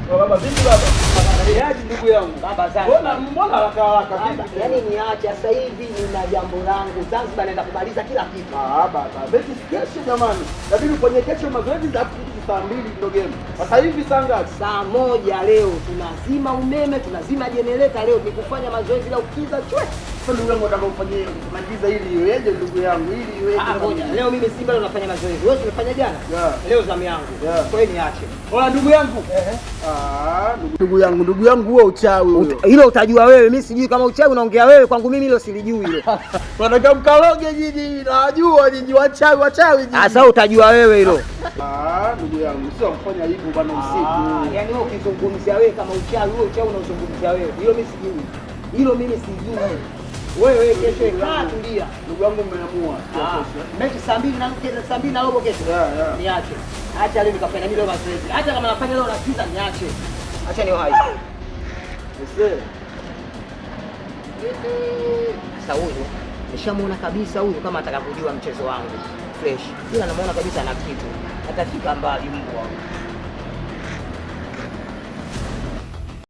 Baba vipi baba? Yaani ndugu yangu. Baba sana. Mbona haraka vipi? Yaani niache sasa hivi nina jambo langu. Zanzibar naenda kumaliza kila kitu. Baba, beti kesho jamani. Lakini kwenye kesho mazoezi za saa 2 ndio game. Sasa hivi saa ngapi? Saa 1 leo tunazima umeme, tunazima generator leo nikufanya mazoezi leo kiza chwe. Sasa ndugu yangu nataka ufanye kumaliza ili iweje ndugu yangu ili iweje? Leo mimi Simba leo nafanya mazoezi. Wewe umefanya jana? Leo zamu yangu. Kwa hiyo niache. Ola ndugu yangu. Ndugu yangu huo uchawi huo. Hilo utajua wewe, mimi sijui kama uchawi unaongea wewe, kwangu mimi hilo silijui hilo. Wanataka mkaloge nyinyi, najua nyinyi wachawi nyinyi. Sasa utajua wewe hilo. Ndugu yangu sio kufanya hivyo bwana usiku. Yaani wewe ukizungumzia wewe kama uchawi, wewe uchawi unaozungumzia wewe. Hilo mimi sijui. Hilo mimi sijui. Wewe kesho kaa tulia. Ndugu yangu mmeamua. Mechi saa 2 na robo kesho. Niache. Acha leo nikafanya mimi leo mazoezi. Hata kama nafanya leo nasikiza niache. Acha ni hai. Sasa huyu nishamuona kabisa huyu kama atakapojua mchezo wangu fresh. Ila namuona kabisa ana kitu. Atafika mbali mbwa.